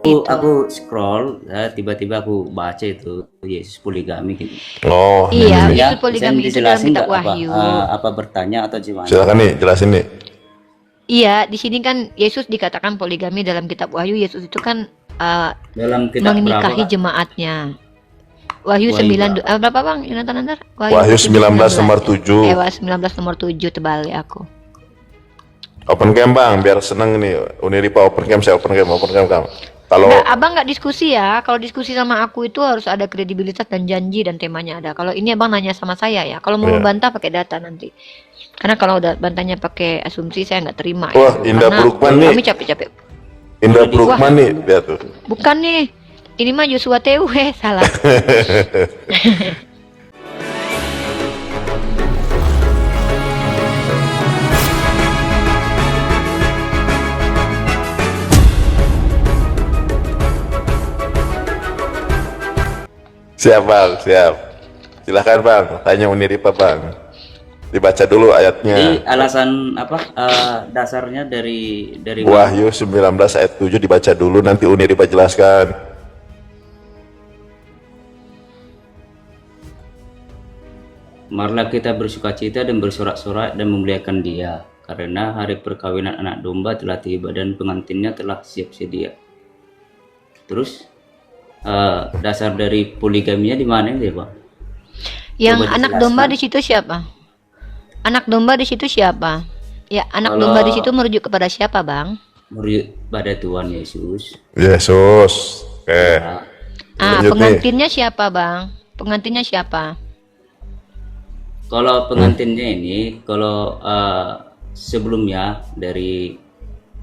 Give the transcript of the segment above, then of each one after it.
itu. aku scroll, tiba-tiba aku baca itu Yesus poligami gitu. Oh, Iya, ini. Ya, Yesus bisa poligami itu dalam dijelasin kitab nggak apa Wahyu. apa bertanya atau gimana? Silakan nih, jelasin nih. Iya, di sini kan Yesus dikatakan poligami dalam kitab Wahyu. Yesus itu kan Dalam kitab berapa, menikahi Kak? jemaatnya. Wahyu Wahyu 9 berapa? berapa Bang? Yonatan Andar? Wahyu 19 nomor ya. 7. Wahyu 19 nomor 7 terbalik aku. Open cam bang, biar seneng nih. Uniripa open cam, saya open cam kamu. Kalau Nggak, abang nggak diskusi ya. Kalau diskusi sama aku itu harus ada kredibilitas dan janji dan temanya ada. Kalau ini abang nanya sama saya ya. Kalau mau Iya. membantah pakai data nanti. Karena kalau udah bantahnya pakai asumsi saya nggak terima. Wah, ya. Indah Karena Brukman nih. kami capek-capek. Indra Brukman nih, lihat tuh. Bukan nih. Ini mah Joshua TW salah. Siap bang, siap. Silahkan bang, tanya Uniripa bang. Dibaca dulu Jadi ayatnya. alasan apa dasarnya dari mana? Wahyu 19 ayat 7 dibaca dulu, nanti Uniripa jelaskan. Marilah kita bersukacita dan bersorak-sorak dan memuliakan Dia, karena hari perkawinan anak domba telah tiba dan pengantinnya telah siap sedia. Terus dasar dari poligaminya di mana ya, Bang? Yang Coba anak dijelaskan. domba di situ siapa? Anak domba di situ siapa? Ya, anak Kalau- domba di situ merujuk kepada siapa, Bang? Merujuk pada Tuhan Yesus. Yesus. Oke. Ya, Lanjut nih. Pengantinnya siapa, Bang? Pengantinnya siapa? kalau pengantinnya ini, kalau sebelumnya dari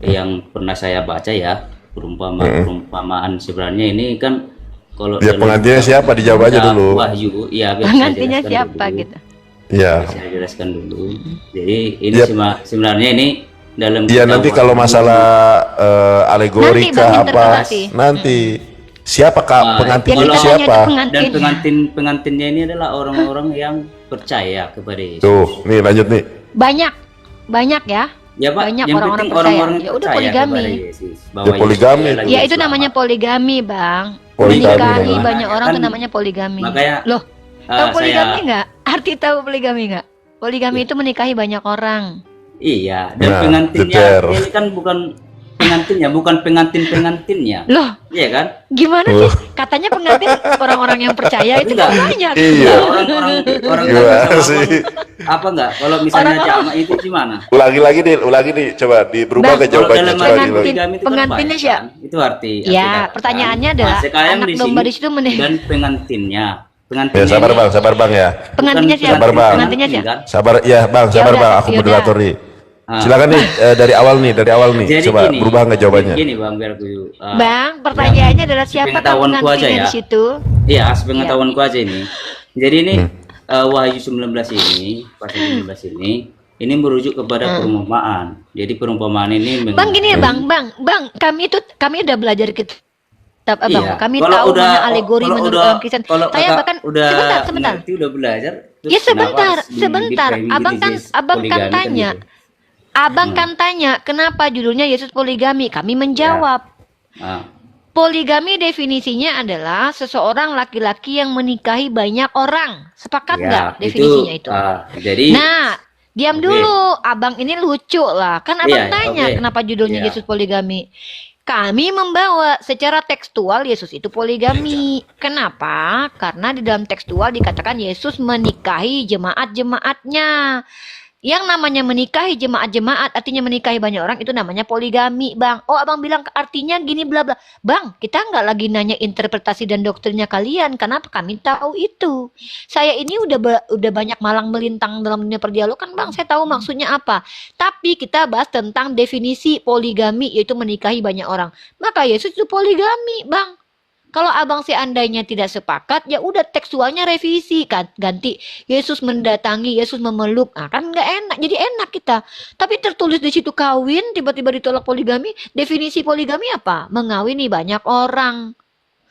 yang pernah saya baca ya, perumpamaan sebenarnya ini kan kalau Ya, dalam pengantinnya kitab siapa? Dijawab aja dulu. Wahyu, iya biar saya Pengantinnya jelaskan siapa dulu. gitu? Iya. Saya jelaskan dulu. Jadi ini Ya. sebenarnya ini dalam Iya, kitab nanti kalau Wahyu. masalah alegori Nanti, kah Bang, apa? interpretasi. Nanti. Siapa kak? Pengantin Yang itu kita tanya siapa? itu pengantin. Dan pengantinnya ini adalah orang-orang yang percaya kepada Yesus. Tuh, nih lanjut nih. Banyak ya. Ya Pak, Banyak yang orang-orang penting percaya. orang-orang Ya yang udah percaya poligami. kepada Yesus. Bahwa Ya, Yesus poligami. adalah Ya juru itu namanya selamat. poligami, Bang. Poligami Menikahi namanya. banyak orang Kan, itu namanya poligami. makanya, Loh, tahu poligami saya- nggak? Arti tahu poligami nggak? Poligami itu menikahi banyak orang. Iya, dan Nah, pengantinnya jejer. ini kan bukan pengantinnya, bukan pengantinnya. Loh, Iya kan? gimana sih? Katanya pengantin orang-orang yang percaya itu Enggak. banyak. Iya. Orang Gimana sama sih? apa enggak? Kalau misalnya Orang-orang- jamaah itu gimana? Ulangi nih, coba berubah Bang, ke Kalau jawabannya. dalam Coba pengantin- diulangi. poligami itu kan pengantinnya banyak, siapa? kan? Itu arti Ya, kata, pertanyaannya kan? adalah, sekarang anak di domba sini di situ menik- dan pengantinnya. Ya, Pengantinnya sabar ini bang ya. Pengantinnya bukan siapa? Sabar, Bang. Pengantinnya pengantin, siapa? kan? Sabar ya bang, Ya udah, bang. Aku ya moderator udah. nih. Ah. Silakan nih dari awal nih. Jadi Coba gini, berubah nggak jawabannya? Gini Bang, biar aku Bang, pertanyaannya adalah siapa sepengetahuanku aja pengantinnya ya. di situ? Iya, sepengetahuanku aja ini. Jadi ini Hmm. Wahyu 19 ini, pasal 19 ini merujuk kepada perumpamaan. Jadi perumpamaan ini Bang gini ya, Bang, kami udah belajar kitab Abang. Iya. Kami Kalau tahu udah- mana alegori kalau menurut udah- orang Kristen. kalau Saya kakak bahkan udah sebentar. ngerti, udah belajar. terus Ya kenapa sebentar, harus sebentar. di-framing Abang gitu, kan Yesus abang kan poligami tanya. gitu. Abang kan tanya, kenapa judulnya Yesus poligami? Kami menjawab. Ah, Poligami definisinya adalah seseorang laki-laki yang menikahi banyak orang. Sepakat ya, nggak definisinya itu? Jadi Nah, diam Oke. dulu. Abang ini lucu lah. Kan abang Iya, tanya oke. kenapa judulnya Iya. Yesus poligami. Kami membawa secara tekstual Yesus itu poligami. Kenapa? Karena di dalam tekstual dikatakan Yesus menikahi jemaat-jemaatnya. Yang namanya menikahi jemaat-jemaat artinya menikahi banyak orang itu namanya poligami, Bang. Oh, abang bilang artinya gini bla bla. Bang, kita nggak lagi nanya interpretasi dan doktrinnya kalian. Kenapa kami tahu itu? Saya ini udah banyak malang melintang dalam dunia perdialogan, Bang. Saya tahu maksudnya apa. Tapi kita bahas tentang definisi poligami yaitu menikahi banyak orang. Maka Yesus itu poligami, Bang. Kalau abang seandainya tidak sepakat, ya udah tekstualnya revisi kan, ganti Yesus mendatangi, Yesus memeluk, nah, kan nggak enak, jadi enak kita. Tapi tertulis di situ kawin, tiba-tiba ditolak poligami. Definisi poligami apa? Mengawini banyak orang.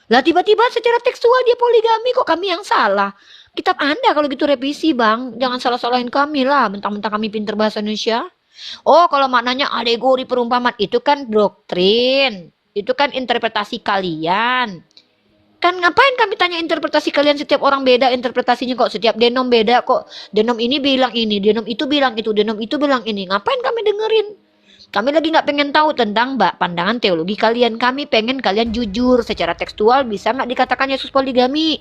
Lah tiba-tiba secara tekstual dia poligami, kok kami yang salah? Kitab Anda kalau gitu revisi, Bang. Jangan salah-salahin kami lah, mentang-mentang kami pinter bahasa Indonesia. Oh, kalau maknanya alegori perumpamaan itu kan doktrin. Itu kan interpretasi kalian. Kan ngapain kami tanya interpretasi kalian, setiap orang beda interpretasinya kok, setiap denom beda kok. Denom ini bilang ini, denom itu bilang itu, denom itu bilang ini. Ngapain kami dengerin? Kami lagi nggak pengen tahu tentang pandangan teologi kalian. Kami pengen kalian jujur secara tekstual, bisa nggak dikatakan Yesus poligami?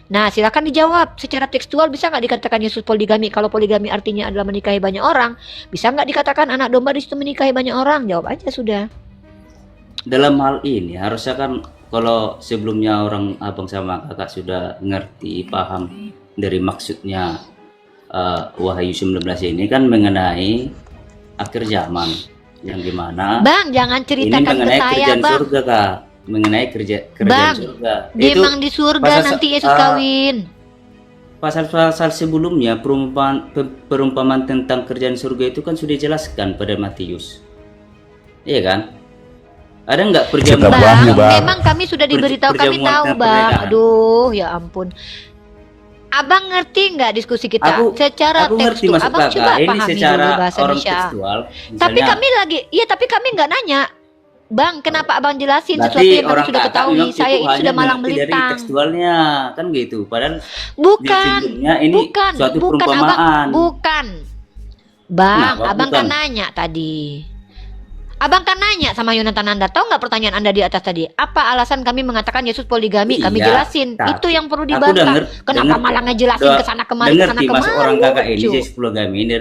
Nah, silakan dijawab. Secara tekstual bisa nggak dikatakan Yesus poligami? Kalau poligami artinya adalah menikahi banyak orang, bisa nggak dikatakan anak domba di situ menikahi banyak orang? Jawab aja sudah. Dalam hal ini harusnya kan, kalau sebelumnya orang abang sama kakak sudah ngerti, paham dari maksudnya Wahyu 19 ini kan mengenai akhir zaman, yang dimana Bang, jangan ini ceritakan ke mengenai saya, kerjaan Bang. surga, Kak. Mengenai kerjaan Bang, surga. memang di surga pasal- nanti Yesus kawin. Pasal-pasal sebelumnya perumpamaan tentang kerjaan surga itu kan sudah dijelaskan pada Matius. Iya kan? Ada nggak Kitab Bang, Wahyu, Bang. memang kami sudah diberitahu, kami perjamuan tahu, dan Bang. perbedaan. Aduh, ya ampun. Abang ngerti nggak diskusi kita secara aku ngerti tekstual? maksud Abang kakak. coba Ini pahami secara dulu bahasa orang Indonesia. tekstual. Tapi misalnya, kami lagi, iya tapi kami nggak nanya. Bang, kenapa abang jelasin berarti sesuatu yang kami orang sudah kakak ketahui? memang Saya itu ini hanya sudah malang mengerti dari melintang. tekstualnya, kan gitu. Padahal Bukan, sebelumnya ini bukan, suatu bukan perumpamaan. abang, bukan. Bang, Kenapa abang bukan? kan nanya tadi. Abang kan nanya sama Yonatan Anda, tahu nggak pertanyaan Anda di atas tadi? Apa alasan kami mengatakan Yesus poligami? Kami Iya, jelasin. tapi Itu yang perlu aku dibantah. Kenapa malah ngejelasin ke sana kemari, ke sana Dengerti kemari? masuk orang kakak ini lucu. Yesus poligami ini.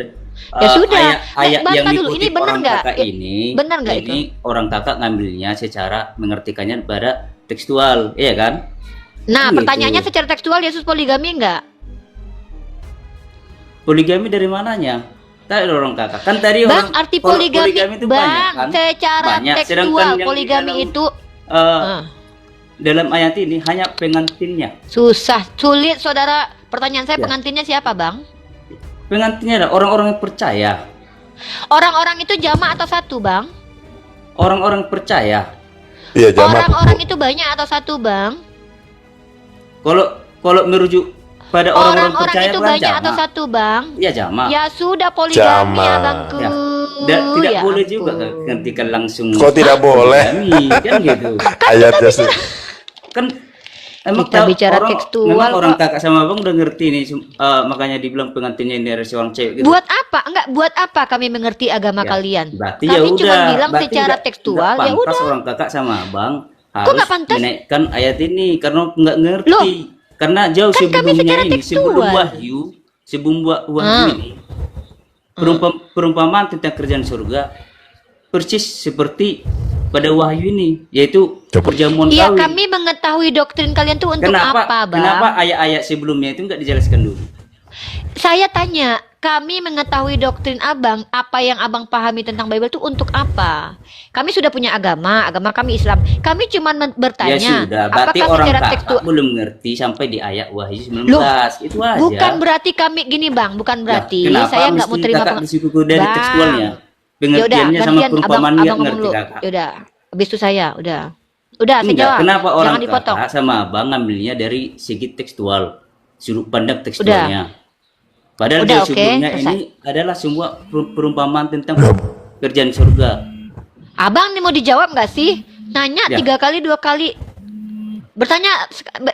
Ya sudah. Ayat Bantah yang dulu, ini dikutip benar orang nggak? kakak ini, Benar nggak ini orang kakak ngambilnya secara mengertikannya pada tekstual, iya kan? Nah, Gitu. pertanyaannya secara tekstual Yesus poligami nggak? Poligami dari mananya? Tadi orang kakak kan tadi Bang, orang arti kalau poligami, itu Bang, banyak kan? secara Banyak. Sedangkan tekstual yang di poligami dalam, itu eh, dalam ayat ini hanya pengantinnya. susah, sulit, saudara. Pertanyaan saya, Ya. pengantinnya siapa, Bang? Pengantinnya adalah orang-orang yang percaya. Orang-orang itu jamaah atau satu, Bang? Orang-orang percaya. Iya, jamaah. Orang-orang itu banyak atau satu, Bang? Kalau merujuk pada orang-orang Orang-orang percaya itu bukan banyak atau jamaah. satu, Bang? Iya jamaah. Ya sudah, poligami Jamaah. abangku. Ya. Tidak Ya boleh ampun. juga gantikan langsung. Kok tidak boleh? poligami, kan gitu. Ayatnya sih. Kan emang Kita bicara tekstual, memang orang kok. kakak sama abang udah ngerti nih, makanya dibilang pengantinnya ini dari seorang cewek gitu. Buat apa? Enggak, buat apa kami mengerti agama Ya, kalian? Berarti Kami ya cuma udah. bilang Berarti secara nggak tekstual, ya pantas udah. orang kakak sama abang Kok harus nggak pantas? menaikkan ayat ini karena nggak ngerti. Loh, karena jauh kan kami sebelumnya secara ini, sebelum tekstual. wahyu, wahyu Ah. ini, perumpamaan tentang kerjaan surga persis seperti pada wahyu ini, yaitu Coba. perjamuan Iya, kawin. kami mengetahui doktrin kalian tuh untuk Kenapa? apa, Bang? Kenapa ayat-ayat sebelumnya itu nggak dijelaskan dulu? Saya tanya, kami mengetahui doktrin abang, apa yang abang pahami tentang Bible itu untuk apa? Kami sudah punya agama kami Islam. Kami cuma bertanya, Ya sudah, berarti apakah orang secara kakak tekstual? belum ngerti sampai di ayat wahyu 19. Loh, Itu aja. Bukan berarti kami gini, Bang, bukan berarti Kenapa saya nggak mau mesti terima kakak disukuku dari Bang. tekstualnya? Ya udah, Pengertiannya sama gantian abang, perumpamaan abang nggak ngomong ngerti dulu. kakak. Ya udah, habis itu saya, udah, saya Enggak, jawab. kenapa orang Jangan dipotong. kakak sama abang ngambilnya dari segi tekstual, sudut pandang tekstualnya. Padahal Udah, dia oke, sebelumnya selesai. ini adalah semua perumpamaan tentang kerjaan surga. Abang nih mau dijawab nggak sih? Nanya Ya. 3 kali 2 kali. Bertanya,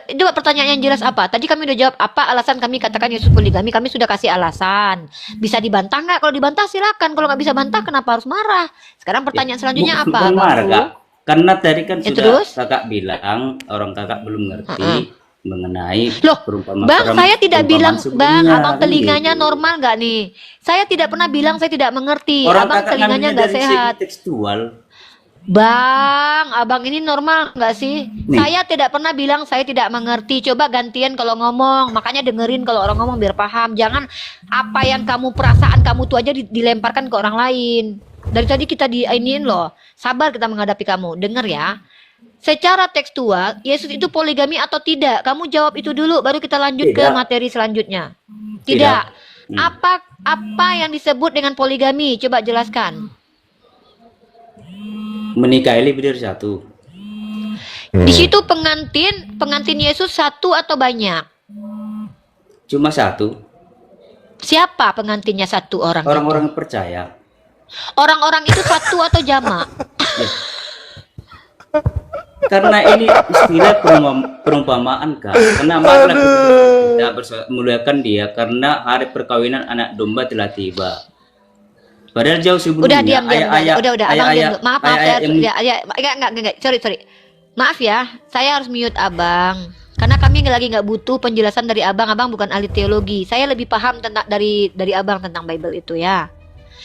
coba pertanyaan yang jelas apa? Tadi kami udah jawab apa alasan kami katakan Yesus poligami. Kami sudah kasih alasan. Bisa dibantah nggak? Kalau dibantah silakan. Kalau nggak bisa bantah, kenapa harus marah? Sekarang pertanyaan selanjutnya apa? Bukan marah, Abangku? Kak. Karena tadi kan Ya, sudah terus? kakak bilang orang kakak belum ngerti mengenai Loh, perumpamaan. Bang, saya tidak bilang, Bang, sebelumnya, abang kan telinganya gitu. normal nggak nih? Saya tidak pernah bilang saya tidak mengerti. Orang Abang kakak telinganya ngambilnya nggak dari sehat. segi tekstual. Bang, abang ini normal nggak sih? Nih. Saya tidak pernah bilang saya tidak mengerti. Coba gantian kalau ngomong. Makanya dengerin kalau orang ngomong biar paham. Jangan apa yang kamu perasaan kamu tuh aja dilemparkan ke orang lain. Dari tadi kita diinin loh. Sabar kita menghadapi kamu. Dengar ya. Secara tekstual, Yesus itu poligami atau tidak? Kamu jawab itu dulu, baru kita lanjut ke Tidak. materi selanjutnya. Tidak. Tidak. Apa yang disebut dengan poligami? Coba jelaskan. Menikahi lebih dari satu. Di situ pengantin Yesus satu atau banyak? Cuma satu. Siapa pengantinnya satu orang? Orang-orang yang percaya. Orang-orang itu satu atau jamak? Karena ini istilah perumpamaan Kak. Karena marilah kita muliakan dia karena hari perkawinan anak domba telah tiba. Padahal jauh Udah sebelumnya diam diam udah abang diam dulu. Maaf maaf ayat-ayat yang ya enggak sorry. Maaf ya, saya harus mute abang. Karena kami lagi nggak butuh penjelasan dari abang. Abang bukan ahli teologi. Saya lebih paham tentang dari abang tentang Bible itu ya.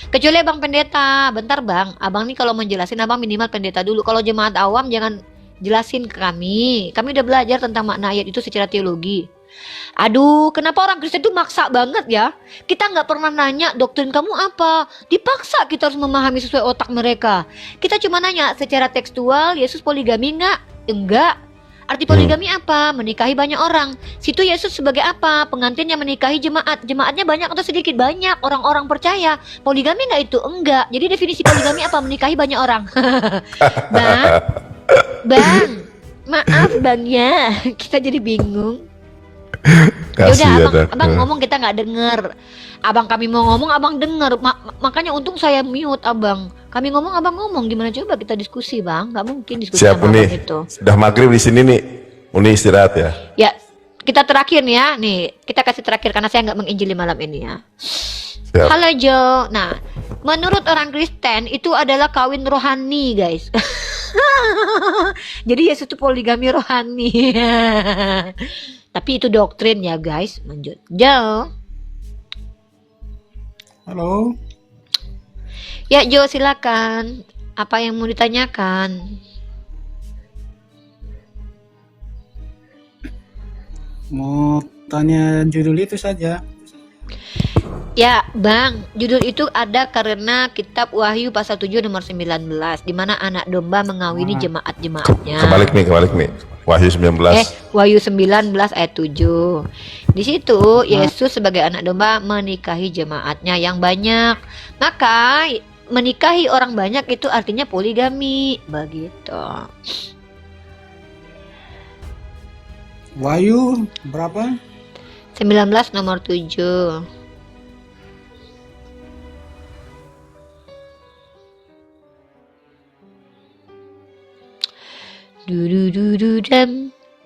Kecuali abang pendeta. Bentar bang, abang nih kalau menjelasin abang minimal pendeta dulu. Kalau jemaat awam jangan jelasin ke kami. Kami udah belajar tentang makna ayat itu secara teologi. Aduh, kenapa orang Kristen tuh maksa banget ya? Kita nggak pernah nanya doktrin kamu apa. Dipaksa kita harus memahami sesuai otak mereka. Kita cuma nanya secara tekstual, Yesus poligami nggak? Enggak. Arti poligami apa? Menikahi banyak orang. Situ Yesus sebagai apa? Pengantin yang menikahi jemaat. Jemaatnya banyak atau sedikit? Banyak. Orang-orang percaya. Poligami nggak itu? Enggak. Jadi definisi poligami apa? Menikahi banyak orang. Bang, maaf bang ya. Kita jadi bingung. Yaudah abang ngomong kita nggak denger. Abang kami mau ngomong abang denger. Makanya untung saya mute abang. Kami ngomong abang ngomong. Gimana coba kita diskusi bang? Nggak mungkin diskusi Siap sama Uni. abang itu. Sudah maghrib di sini nih. Uni istirahat ya. Ya kita terakhir nih ya. Nih kita kasih terakhir karena saya nggak menginjili malam ini ya. Siap. Halo Jo. Nah menurut orang Kristen itu adalah kawin rohani guys. Jadi Yesus itu poligami rohani. Tapi itu doktrin ya guys. Lanjut Jo. Halo. Ya Jo silakan. Apa yang mau ditanyakan? Mau tanya judul itu saja. Ya bang, judul itu ada karena kitab Wahyu pasal 7 nomor 19 di mana anak domba mengawini jemaat-jemaatnya. Kebalik nih. Wahyu 19. Wahyu 19 ayat 7. Di situ Yesus sebagai anak domba menikahi jemaatnya yang banyak. Maka menikahi orang banyak itu artinya poligami, begitu. Wahyu berapa? 19 nomor 7. Du dam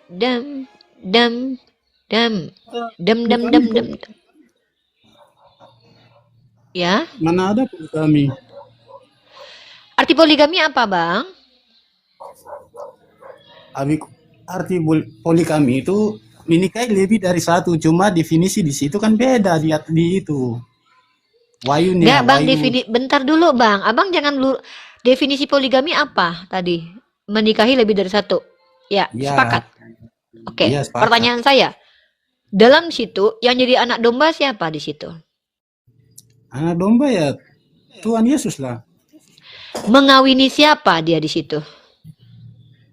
dam dam dam dam dam dam dam. Ya, Mana ada poligami? arti poligami apa, Bang? Arti poligami itu menikahi lebih dari satu, cuma definisi di situ kan beda di itu. Wahyu nih. Enggak, Bang, Wahyu. bentar dulu, Bang. Abang jangan definisi poligami apa tadi? Menikahi lebih dari satu. Ya, Ya. sepakat. Oke, Iya, sepakat. pertanyaan saya. Dalam situ yang jadi anak domba siapa di situ? Anak domba ya Tuhan Yesus lah. Mengawini siapa dia di situ?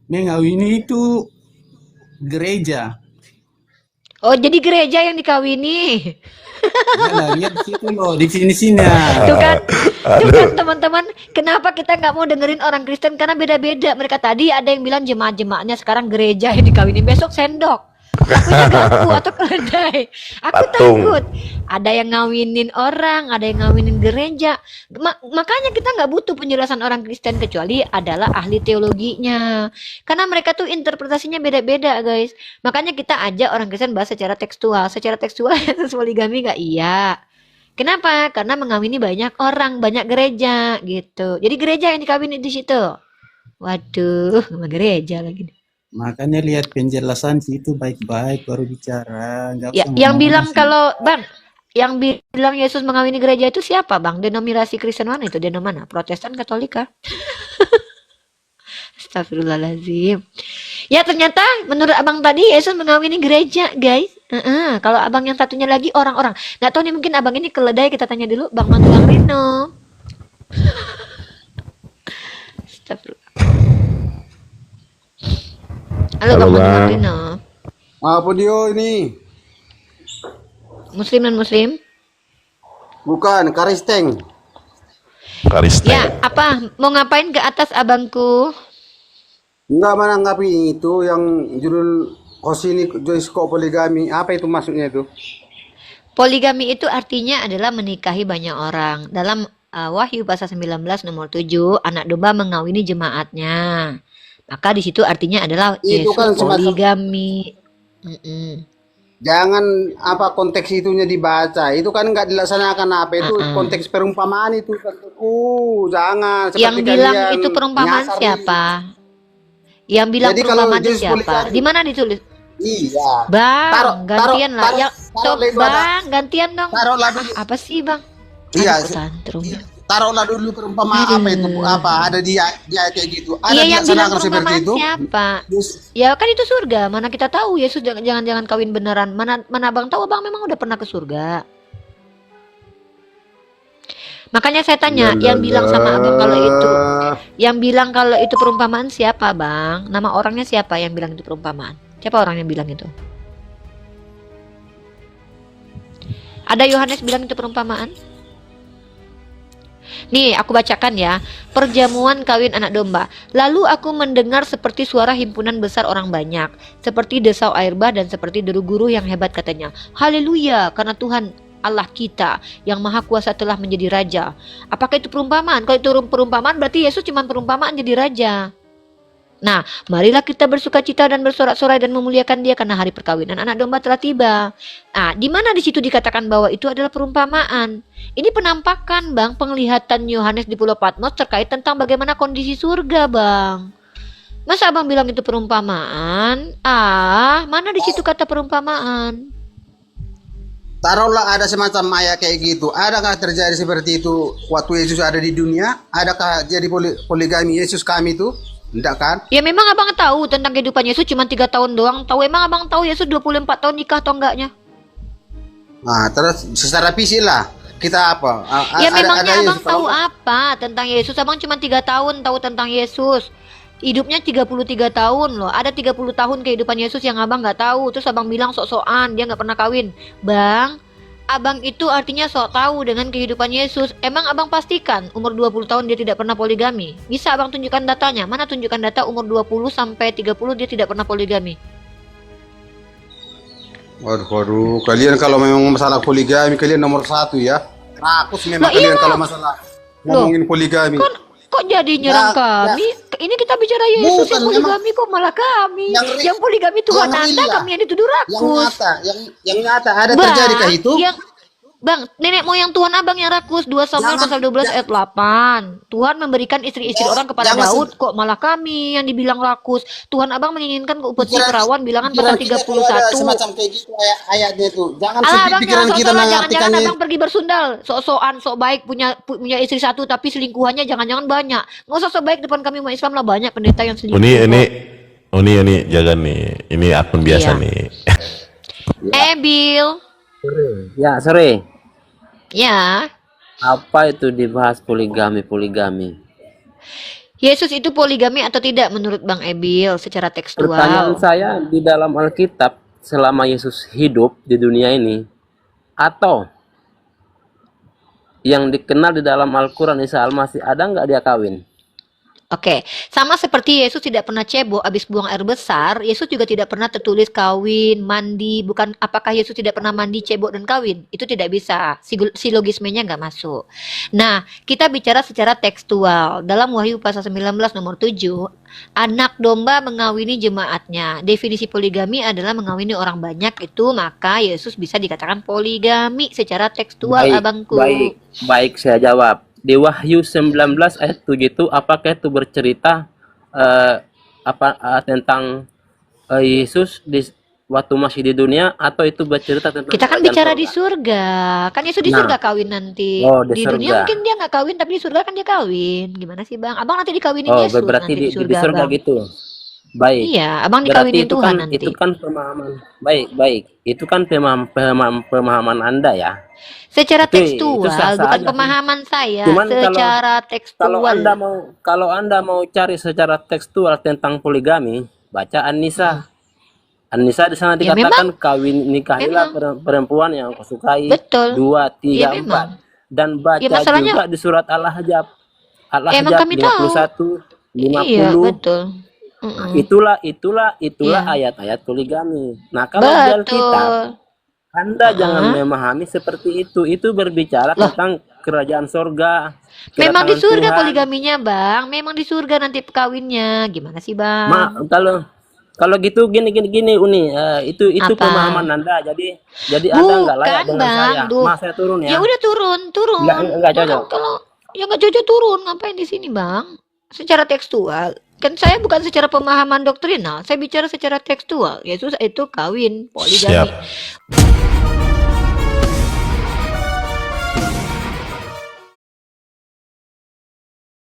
Mengawini itu gereja. Oh, jadi gereja yang dikawini. Ya, lihat di situ loh definisinya. Tuh kan teman-teman, kenapa kita nggak mau dengerin orang Kristen karena beda-beda. Mereka tadi ada yang bilang jemaat-jemaatnya, sekarang gereja yang dikawinin, besok sendok. Takutnya ganggu atau keledai. Aku Patung. takut. Ada yang ngawinin orang, ada yang ngawinin gereja. Makanya kita nggak butuh penjelasan orang Kristen kecuali adalah ahli teologinya. Karena mereka tuh interpretasinya beda-beda, guys. Makanya kita ajak orang Kristen bahas secara tekstual. Secara tekstual Yesus poligami nggak? Iya. Kenapa? Karena mengawini banyak orang, banyak gereja gitu. Jadi gereja yang dikawini di situ. Waduh, sama gereja lagi nih. Makanya lihat penjelasan situ baik-baik baru bicara. Nggak Ya, usah yang ngomong bilang asal. kalau Bang, yang bilang Yesus mengawini gereja itu siapa, Bang? Denominasi Kristen mana itu? Denom mana? Protestan, Katolika? Astagfirullahaladzim. Ya, ternyata menurut Abang tadi Yesus mengawini gereja, guys. Kalau Abang yang satunya lagi orang-orang. Nggak tahu nih, mungkin Abang ini keledai, kita tanya dulu Bang Bang Rino. Astagfirullah. Halo, Halo, Bang Bang. Rino. Apa dia ini? Muslim dan Muslim? Bukan, Karisteng. Karisten. Ya, apa? Mau ngapain ke atas abangku? Enggak menanggapi itu yang judul Kosini Joysko poligami. Apa itu maksudnya itu? Poligami itu artinya adalah menikahi banyak orang. Dalam Wahyu pasal 19 nomor 7, anak domba mengawini jemaatnya. Maka di situ artinya adalah Itu Yesus kan semacam, poligami. Mm-mm. jangan apa konteks itunya dibaca. Itu kan nggak dilaksanakan apa itu Uh-uh. konteks perumpamaan itu. Jangan Yang seperti bilang kalian itu perumpamaan nyasar nih. siapa? Yang bilang Jadi kalau perumpamaan itu Yesus siapa? poligami, Di mana ditulis? iya. Bang, Taruh, taruh, gantian lah. taruh, Yang taruhlah itu ada. Bang, gantian dong. Taruhlah dulu. Apa sih, Bang? Iya, Aduh, tantrum. taruhlah dulu perumpamaan apa itu apa ada di ayat kayak gitu. Ada Iya, yang bilang dilaksanakan seperti perumpamaan itu. siapa? Yes. Ya kan itu surga. Mana kita tahu Yesus jangan kawin beneran. Mana Abang tahu Abang memang udah pernah ke surga. Makanya saya tanya, yang bilang sama Abang kalau itu, yang bilang kalau itu perumpamaan siapa, Bang? Nama orangnya siapa yang bilang itu perumpamaan? Siapa orang yang bilang itu? Ada Yohanes bilang itu perumpamaan? Nih, aku bacakan ya. Perjamuan kawin anak domba. Lalu aku mendengar seperti suara himpunan besar orang banyak, seperti desau air bah dan seperti deru guru yang hebat katanya. Haleluya, karena Tuhan Allah kita yang maha kuasa telah menjadi raja. Apakah itu perumpamaan? Kalau itu perumpamaan berarti Yesus cuma perumpamaan jadi raja. Nah, marilah kita bersukacita dan bersorak-sorai dan memuliakan Dia karena hari perkawinan anak domba telah tiba. Nah, di mana di situ dikatakan bahwa itu adalah perumpamaan? Ini penampakan, Bang, penglihatan Yohanes di Pulau Patmos terkait tentang bagaimana kondisi surga, Bang. Masa Abang bilang itu perumpamaan? Mana di situ kata perumpamaan? Taruhlah ada semacam ayat kayak gitu. Adakah terjadi seperti itu waktu Yesus ada di dunia? Adakah jadi poligami Yesus kami itu? Tidak kan? Ya memang Abang tahu tentang kehidupan Yesus cuma 3 tahun doang. Tahu emang Abang tahu Yesus 24 tahun nikah atau enggaknya? Nah, terus secara fisik lah kita apa? Ya memangnya Abang Yesus. tahu apa tentang Yesus? Abang cuma 3 tahun tahu tentang Yesus. Hidupnya 33 tahun loh. Ada 30 tahun kehidupan Yesus yang Abang nggak tahu. Terus Abang bilang sok-sokan dia nggak pernah kawin. Bang, Abang itu artinya sok tahu dengan kehidupan Yesus. Emang Abang pastikan umur 20 tahun dia tidak pernah poligami? Bisa Abang tunjukkan datanya? Mana tunjukkan data umur 20 sampai 30 dia tidak pernah poligami? Waduh, kalian kalau memang masalah poligami kalian nomor 1 ya. Rakus memang Loh, iya kalian kalau loh. masalah ngomongin poligami. Kok jadi nyerang kami? Ini kita bicara Yesus Bukan, yang poligami kok malah kami. Yang Yang poligami Tuhan yang Anda, real. kami yang dituduh Yang rakus. nyata, yang nyata ada Bang, terjadikah itu? Bang, nenek moyang Tuhan Abang yang rakus 2 Samuel Jangan- pasal 12 ayat 8. Tuhan memberikan istri-istri orang kepada jangan Daud, kok malah kami yang dibilang rakus. Tuhan Abang menginginkan upeti Pikiran- perawan bilangan pikiran pasal kita kalau ada 31. semacam kayak gitu ayatnya itu. Jangan Alah Abang pikiran jangan kita sok-sokan, jangan-jangan mengartikannya. Abang pergi bersundal. Sok-sokan, sok baik punya istri 1 tapi selingkuhannya jangan-jangan banyak. Nggak usah sok baik depan kami umat Islam lah, banyak pendeta yang selingkuh. Ini jangan nih. Ini akun biasa Iya. nih. Bill. Ya, sore. Ya, Apa itu dibahas poligami? Yesus itu poligami atau tidak menurut Bang Ebil secara Pertanyaan tekstual? saya di dalam Alkitab selama Yesus hidup di dunia ini atau yang dikenal di dalam Al-Quran Isa Al-Masih ada nggak dia kawin? Oke, sama seperti Yesus tidak pernah cebok habis buang air besar, Yesus juga tidak pernah tertulis kawin, mandi. Bukan apakah Yesus tidak pernah mandi, cebok dan kawin? Itu tidak bisa. Silogismenya nggak masuk. Nah, kita bicara secara tekstual. Dalam Wahyu pasal 19 nomor 7, anak domba mengawini jemaatnya. Definisi poligami adalah mengawini orang banyak itu, maka Yesus bisa dikatakan poligami secara tekstual, abangku. Baik, saya jawab. Di Wahyu 19 ayat 7 itu apakah itu bercerita tentang Yesus waktu masih di dunia atau itu bercerita tentang Kita kan kerajaan bicara di surga? surga. Kan Yesus di Nah. surga kawin nanti. Oh, di dunia surga. mungkin dia nggak kawin, tapi di surga kan dia kawin. Gimana sih Bang? Abang nanti dikawinin Oh, Yesus berarti nanti di surga Bang. gitu. Baik. Iya, Abang Berarti dikawinin Tuhan nanti. itu kan pemahaman. Baik. Itu kan pemahaman Anda ya. Secara itu tekstual, sah-sah bukan aja sih. pemahaman saya. Cuman Secara tekstual. Kalau Anda mau cari secara tekstual tentang poligami, baca An-Nisa. An-Nisa di sana Ya, dikatakan nikahilah perempuan yang kau sukai. Betul. 2, 3, Ya, 4. memang. Dan baca Ya, masalahnya- juga di surat Al-Ahzab. Emang kami 51, 50. Iya, betul. Mm-mm. Itulah Iya. ayat-ayat poligami. Nah, kalau di Alkitab Betul. Anda jangan memahami seperti itu. Itu berbicara tentang kerajaan sorga, Memang di kedatangan surga Tuhan. poligaminya, Bang. Memang di surga nanti kawinnya. Gimana sih, Bang? Kalau gitu gini Uni, itu Apa? pemahaman Anda. Jadi Anda nggak layak Bukan, dengan Bang. saya. Duh. Mas, saya turun Ya ya. udah turun. Nggak cocok. Kalau ya nggak cocok turun, ngapain di sini, Bang? Secara tekstual. Kan saya bukan secara pemahaman doktrinal, saya bicara secara tekstual. Yesus itu kawin, poligami. Siap.